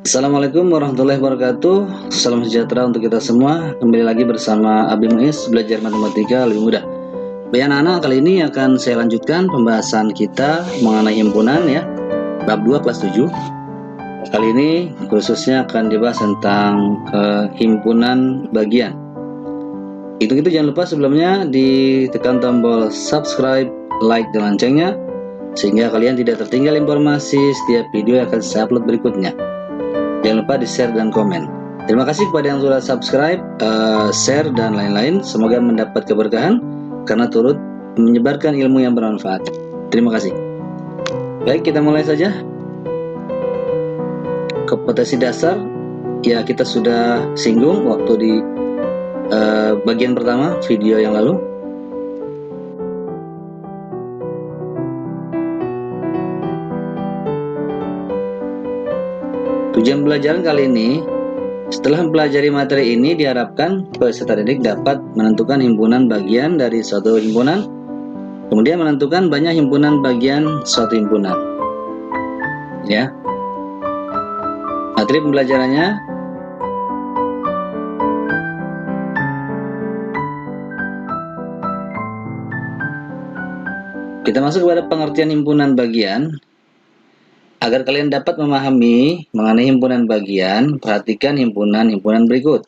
Assalamualaikum warahmatullahi wabarakatuh. Salam sejahtera untuk kita semua. Kembali lagi bersama Abi Muiz, belajar matematika lebih mudah. Baik anak-anak, kali ini akan saya lanjutkan pembahasan kita mengenai himpunan ya, bab 2 kelas 7. Kali ini khususnya akan dibahas tentang himpunan bagian. Itu jangan lupa sebelumnya ditekan tombol subscribe, like, dan loncengnya sehingga kalian tidak tertinggal informasi setiap video yang akan saya upload berikutnya. Jangan lupa di-share dan komen. Terima kasih kepada yang sudah subscribe, share, dan lain-lain. Semoga mendapat keberkahan karena turut menyebarkan ilmu yang bermanfaat. Terima kasih. Baik, kita mulai saja. Kompetensi dasar, ya kita sudah singgung waktu di bagian pertama video yang lalu. Tujuan pelajaran kali ini, setelah mempelajari materi ini, diharapkan peserta didik dapat menentukan himpunan bagian dari suatu himpunan, kemudian menentukan banyak himpunan bagian suatu himpunan. Ya, materi pembelajarannya kita masuk kepada pengertian himpunan bagian. Agar kalian dapat memahami mengenai himpunan bagian, perhatikan himpunan-himpunan berikut.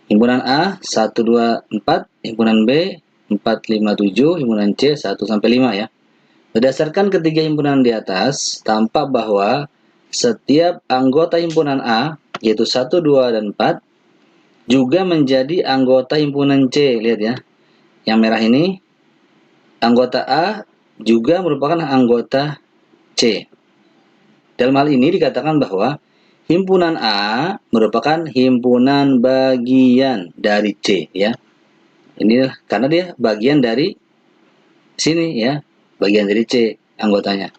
Himpunan A 1, 2, 4, himpunan B 4, 5, 7, himpunan C 1 sampai 5 ya. Berdasarkan ketiga himpunan di atas, tampak bahwa setiap anggota himpunan A, yaitu 1, 2, dan 4, juga menjadi anggota himpunan C. Lihat ya, yang merah ini, anggota A juga merupakan anggota C. Dalam hal ini dikatakan bahwa himpunan A merupakan himpunan bagian dari C ya. Inilah karena dia bagian dari sini ya, bagian dari C anggotanya.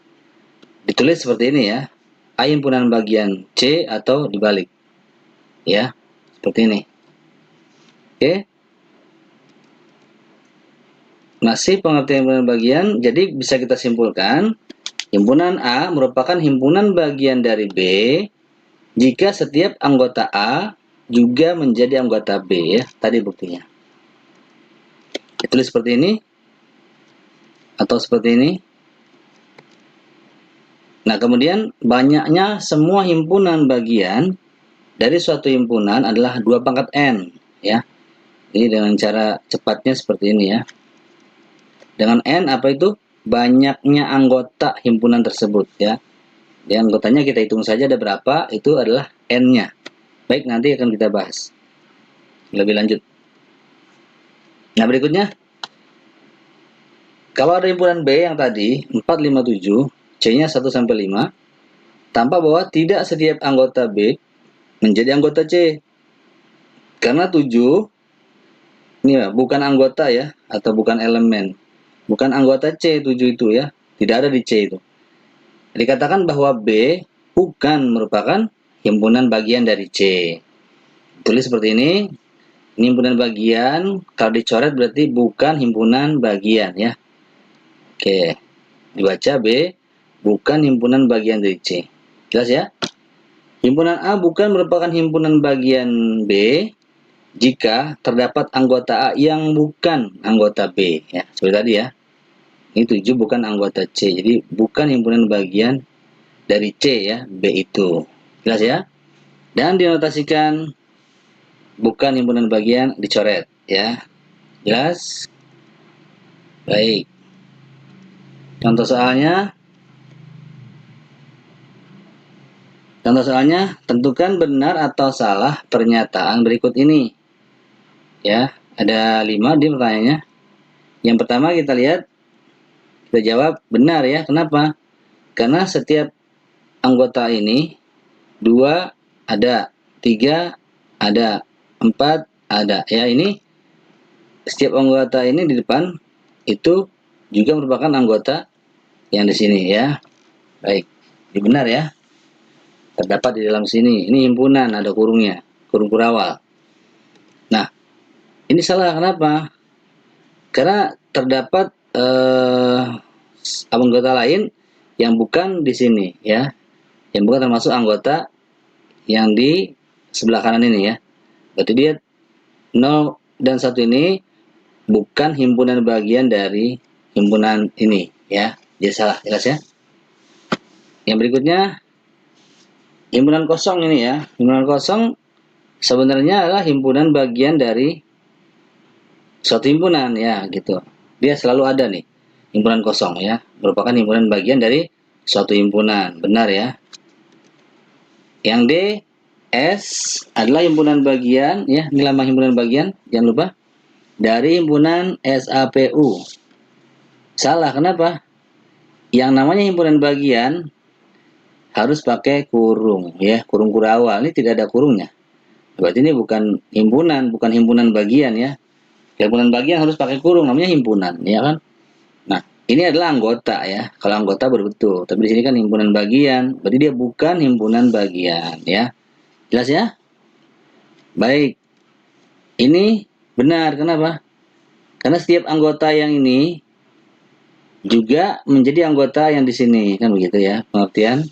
Ditulis seperti ini ya. A himpunan bagian C atau dibalik. Ya, seperti ini. Oke. Masih pengertian himpunan bagian, jadi bisa kita simpulkan himpunan A merupakan himpunan bagian dari B jika setiap anggota A juga menjadi anggota B ya, tadi buktinya. Ditulis seperti ini atau seperti ini. Nah, kemudian banyaknya semua himpunan bagian dari suatu himpunan adalah 2 pangkat N ya. Ini dengan cara cepatnya seperti ini ya. Dengan N apa itu? Banyaknya anggota himpunan tersebut ya. Di anggotanya kita hitung saja ada berapa, itu adalah N-nya. Baik, nanti akan kita bahas lebih lanjut. Nah, berikutnya, kalau ada himpunan B yang tadi 4, 5, 7, C-nya 1 sampai 5, tampak bahwa tidak setiap anggota B menjadi anggota C. Karena 7 ini ya, bukan anggota ya, atau bukan elemen. Bukan anggota C 7 itu ya, tidak ada di C itu. Dikatakan bahwa B bukan merupakan himpunan bagian dari C. Tulis seperti ini. Ini himpunan bagian, kalau dicoret berarti bukan himpunan bagian ya. Oke, dibaca B bukan himpunan bagian dari C. Jelas ya? Himpunan A bukan merupakan himpunan bagian B jika terdapat anggota A yang bukan anggota B ya, seperti tadi ya. Ini 7 bukan anggota C, jadi bukan himpunan bagian dari C ya, B itu. Jelas ya? Dan dinotasikan bukan himpunan bagian, dicoret ya. Jelas? Baik. Contoh soalnya. Contoh soalnya, tentukan benar atau salah pernyataan berikut ini. Ya, ada 5 di pertanyaannya. Yang pertama kita lihat, kita jawab benar ya. Kenapa? Karena setiap anggota ini 2 ada, 3 ada, 4 ada. Ya, ini setiap anggota ini di depan itu juga merupakan anggota yang di sini ya. Baik, ini benar ya. Terdapat di dalam sini. Ini himpunan, ada kurungnya, kurung kurawal. Nah, ini salah kenapa? Karena terdapat anggota lain yang bukan di sini ya, yang bukan termasuk anggota yang di sebelah kanan ini ya. Berarti dia 0 dan 1 ini bukan himpunan bagian dari himpunan ini ya. Dia salah, jelas ya. Yang berikutnya himpunan kosong ini ya. Himpunan kosong sebenarnya adalah himpunan bagian dari suatu himpunan ya gitu. Dia selalu ada nih. Himpunan kosong ya, merupakan himpunan bagian dari suatu himpunan. Benar ya. Yang D, S adalah himpunan bagian ya, ini lambang himpunan bagian, jangan lupa, dari himpunan SAPU. Salah, kenapa? Yang namanya himpunan bagian harus pakai kurung ya, kurung kurawal. Ini tidak ada kurungnya. Berarti ini bukan himpunan bagian ya. Himpunan bagian harus pakai kurung, namanya himpunan, ya kan? Nah, ini adalah anggota ya. Kalau anggota baru betul. Tapi di sini kan himpunan bagian, berarti dia bukan himpunan bagian ya. Jelas ya? Baik. Ini benar, kenapa? Karena setiap anggota yang ini juga menjadi anggota yang di sini, kan begitu ya, pengertian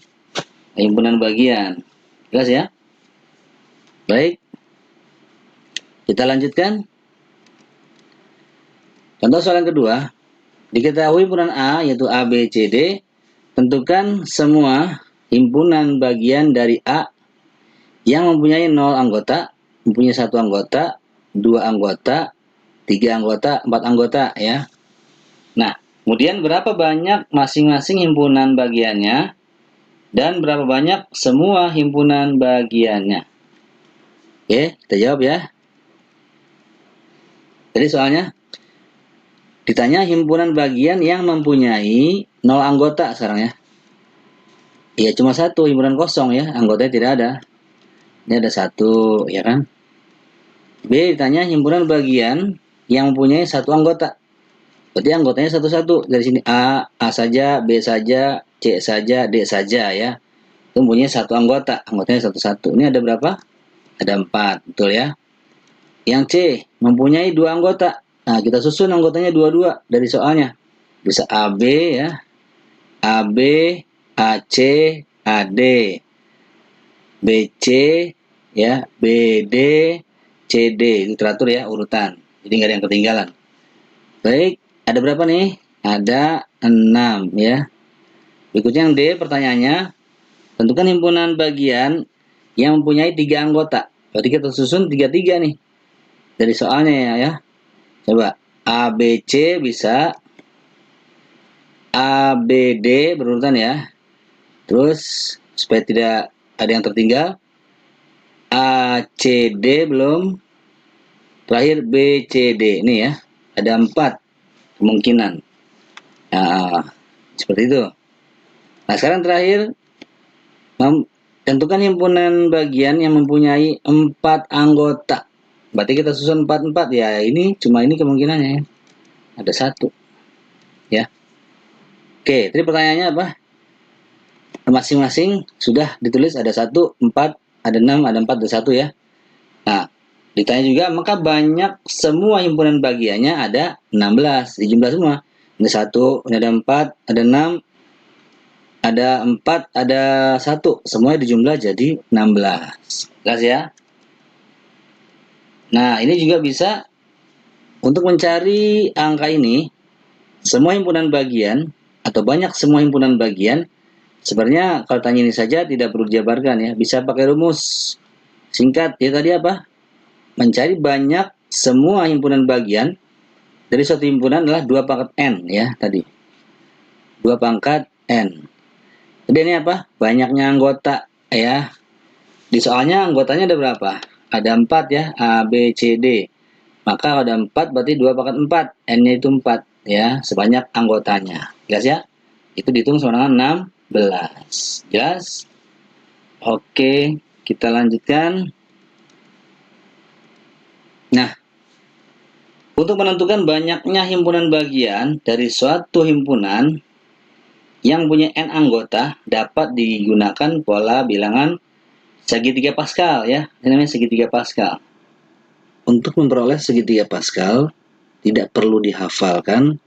himpunan bagian. Jelas ya? Baik. Kita lanjutkan. Contoh soal yang kedua. Diketahui himpunan A yaitu A, B, C, D. Tentukan semua himpunan bagian dari A yang mempunyai 0 anggota, mempunyai 1 anggota, 2 anggota, 3 anggota, 4 anggota ya. Nah, kemudian berapa banyak masing-masing himpunan bagiannya dan berapa banyak semua himpunan bagiannya. Oke, kita jawab ya. Jadi soalnya ditanya himpunan bagian yang mempunyai 0 anggota sekarang ya. Ya cuma 1 himpunan kosong ya, anggotanya tidak ada. Ini ada 1 ya kan. B ditanya himpunan bagian yang mempunyai 1 anggota. Berarti anggotanya satu-satu. Dari sini A saja, B saja, C saja, D saja ya. Itu mempunyai 1 anggota. Anggotanya satu-satu. Ini ada berapa? Ada 4. Betul ya. Yang C mempunyai 2 anggota. Nah, kita susun anggotanya 2-2 dari soalnya. Bisa AB ya. AB, AC, AD. BC ya, BD, CD. Itu teratur ya urutan. Jadi nggak ada yang ketinggalan. Baik, ada berapa nih? Ada 6 ya. Berikutnya yang D pertanyaannya, tentukan himpunan bagian yang mempunyai 3 anggota. Berarti kita susun 3-3 nih. Dari soalnya ya. Coba ABC bisa ABD berurutan ya. Terus supaya tidak ada yang tertinggal, ACD belum. Terakhir BCD ini ya. Ada 4 kemungkinan. Nah, seperti itu. Nah, sekarang terakhir tentukan himpunan bagian yang mempunyai 4 anggota. Berarti kita susun 4-4 ya. Ini cuma ini kemungkinannya ya. Ada 1. Ya. Oke, tadi pertanyaannya apa? Masing-masing sudah ditulis ada 1, 4, ada 6, ada 4, ada 1 ya. Nah, ditanya juga, maka banyak semua himpunan bagiannya ada 16. Di jumlah semua. Ini 1, ini ada 4, ada 6, ada 4, ada 1. Semuanya dijumlah jadi 16. Jelas ya? Nah, ini juga bisa untuk mencari angka ini, semua himpunan bagian, atau banyak semua himpunan bagian, sebenarnya kalau tanya ini saja tidak perlu dijabarkan ya. Bisa pakai rumus singkat. Ya tadi apa? Mencari banyak semua himpunan bagian dari suatu himpunan adalah 2 pangkat N ya tadi. 2 pangkat N. Jadi ini apa? Banyaknya anggota ya. Di soalnya anggotanya ada berapa? Ada 4 ya. A, B, C, D. Maka kalau ada 4 berarti 2 pangkat 4. N-nya itu 4 ya. Sebanyak anggotanya. Jelas ya? Itu dihitung sama dengan 16. Jelas? Oke. Kita lanjutkan. Nah, untuk menentukan banyaknya himpunan bagian dari suatu himpunan yang punya N anggota dapat digunakan pola bilangan segitiga Pascal ya. Ini namanya segitiga Pascal. Untuk memperoleh segitiga Pascal tidak perlu dihafalkan,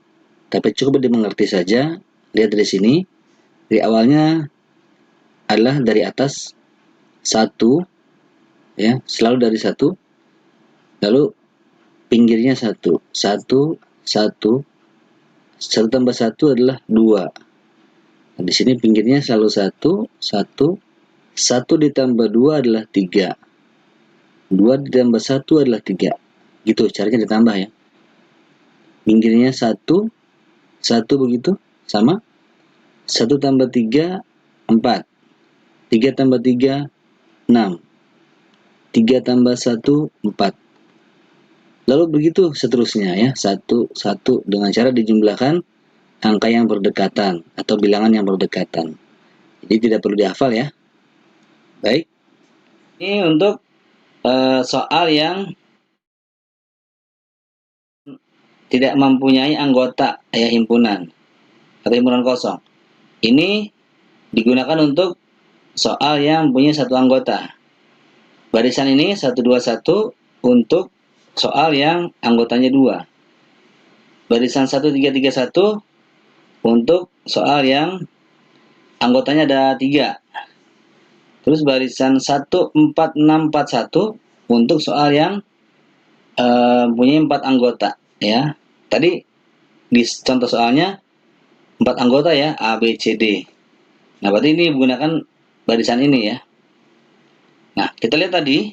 tapi cukup dimengerti saja. Lihat dari sini. Dari awalnya adalah dari atas 1, ya, selalu dari 1, lalu pinggirnya 1, 1, 1, 1 tambah 1 adalah 2. Nah, di sini pinggirnya selalu 1, 1, 1 ditambah 2 adalah 3. 2 ditambah 1 adalah 3. Gitu, caranya ditambah ya. Pinggirnya 1, 1 begitu, sama. 1 tambah 3, 4. 3 tambah 3, 6. 3 tambah 1, 4. Lalu begitu seterusnya ya, 1, 1 dengan cara dijumlahkan angka yang berdekatan atau bilangan yang berdekatan. Jadi tidak perlu dihafal ya. Baik. Ini untuk soal yang tidak mempunyai anggota ya, himpunan atau himpunan kosong. Ini digunakan untuk soal yang punya satu anggota. Barisan ini 121 untuk soal yang anggotanya 2. Barisan 1331 untuk soal yang anggotanya ada 3. Terus barisan 14641 untuk soal yang punya 4 anggota ya. Tadi di contoh soalnya 4 anggota ya, A, B, C, D. Nah, berarti ini menggunakan barisan ini ya. Nah, kita lihat tadi,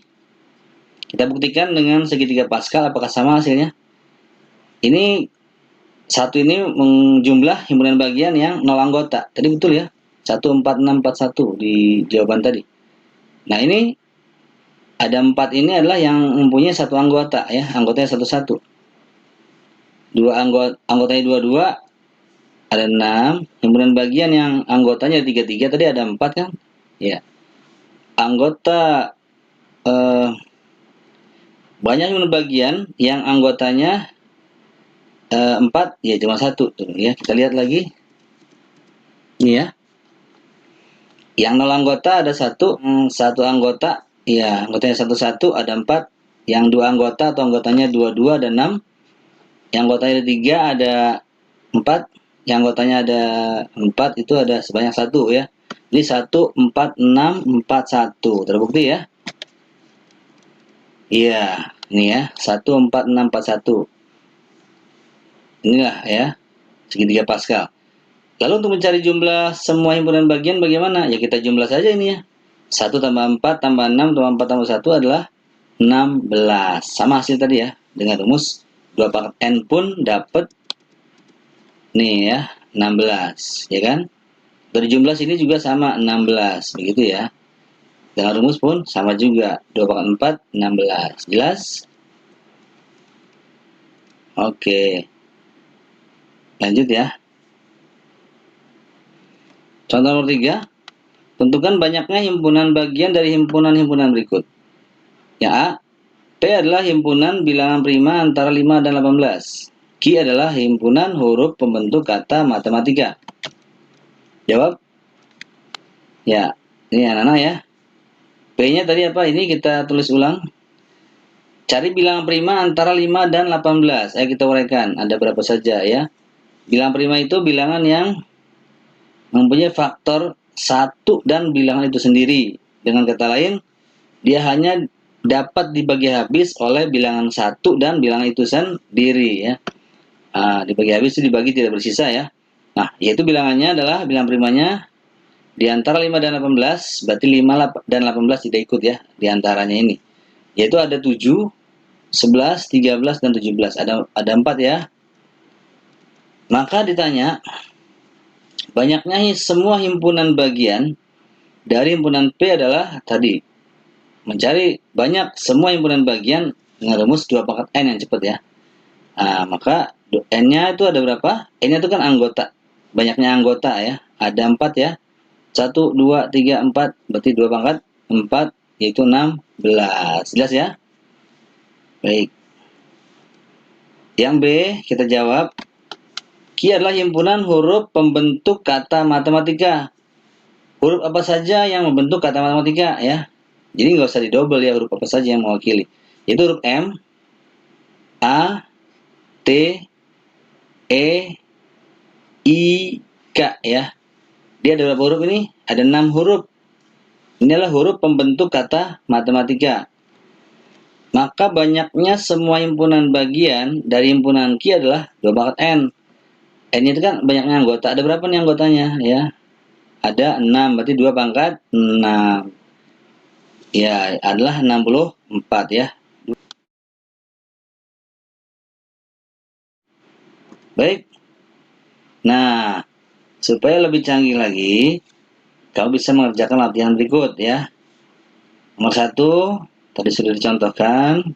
kita buktikan dengan segitiga Pascal apakah sama hasilnya. Ini satu ini menjumlah himpunan bagian yang 0 anggota. Tadi betul ya, 14641 di jawaban tadi. Nah, ini ada 4 ini adalah yang mempunyai satu anggota ya, anggotanya 11. Anggotanya 22, ada 6. Himpunan bagian yang anggotanya 33 tadi ada 4 kan? Ya. Anggota banyak himpunan bagian yang anggotanya 4 ya cuma 1 tuh ya. Kita lihat lagi. Ini ya. Yang 0 anggota ada 1, 1 anggota ya, anggotanya 11 ada 4. Yang 2 anggota atau anggotanya 22 ada 6. Yang anggotanya ada 3 ada 4. Yang anggotanya ada 4 itu ada sebanyak 1 ya. Jadi 1, 4, 6, 4, 1. Terbukti ya? Iya, ini ya. 1, 4, 6, 4, 1. Inilah ya, segitiga Pascal. Lalu untuk mencari jumlah semua himpunan bagian bagaimana? Ya kita jumlah saja ini ya. 1 tambah 4 tambah 6 tambah 4 tambah 1 adalah 16. Sama hasil tadi ya. Dengan rumus 2 pangkat N pun dapat nih ya, 16. Ya kan? Dari jumlah sini juga sama 16. Begitu ya. Dengan rumus pun sama juga. 2 pangkat 4, 16. Jelas? Oke. Lanjut ya. Contoh nomor 3. Tentukan banyaknya himpunan bagian dari himpunan-himpunan berikut. Yang A, P adalah himpunan bilangan prima antara 5 dan 18. Q adalah himpunan huruf pembentuk kata matematika. Jawab. Ya, ini anak-anak ya. P-nya tadi apa? Ini kita tulis ulang. Cari bilangan prima antara 5 dan 18. Ayo kita uraikan. Ada berapa saja ya. Bilangan prima itu bilangan yang mempunyai faktor 1 dan bilangan itu sendiri. Dengan kata lain, dia hanya dapat dibagi habis oleh bilangan 1 dan bilangan itu sendiri ya. Nah, dibagi habis itu dibagi tidak bersisa ya. Nah, yaitu bilangannya adalah bilangan primanya di antara 5 dan 18, berarti 5 dan 18 tidak ikut ya di antaranya ini. Yaitu ada 7, 11, 13 dan 17. Ada 4 ya. Maka ditanya banyaknya semua himpunan bagian dari himpunan P adalah tadi mencari banyak semua himpunan bagian dengan rumus 2 pangkat N yang cepat ya. Nah, maka N-nya itu ada berapa? N-nya itu kan anggota. Banyaknya anggota ya. Ada 4 ya. 1, 2, 3, 4. Berarti 2 pangkat 4 yaitu 16. Jelas ya? Baik. Yang B kita jawab. Q adalah himpunan huruf pembentuk kata matematika. Huruf apa saja yang membentuk kata matematika ya. Jadi nggak usah didobel ya, huruf apa saja yang mewakili. Itu huruf M, A, T, E, I, K ya. Dia ada berapa huruf ini? Ada 6 huruf. Inilah huruf pembentuk kata matematika. Maka banyaknya semua himpunan bagian dari himpunan Q adalah 2 pangkat N. N itu kan banyaknya anggota. Ada berapa nih anggotanya? Ya, ada 6, berarti 2 pangkat 6. Ya, adalah 64 ya. Baik. Nah, supaya lebih canggih lagi, kamu bisa mengerjakan latihan berikut ya. Nomor 1, tadi sudah dicontohkan.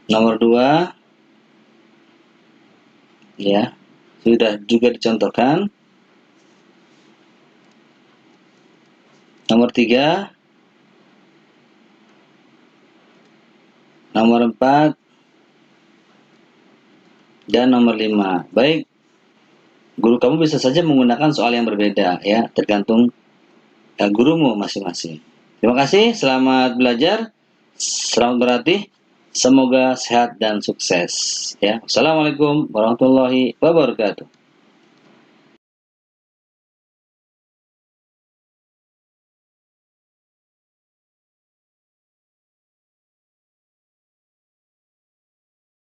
Nomor 2, ya, sudah juga dicontohkan. Nomor 3, nomor 4, dan nomor 5. Baik, guru kamu bisa saja menggunakan soal yang berbeda ya, tergantung gurumu masing-masing. Terima kasih, selamat belajar, selamat berlatih, semoga sehat dan sukses ya. Assalamualaikum warahmatullahi wabarakatuh.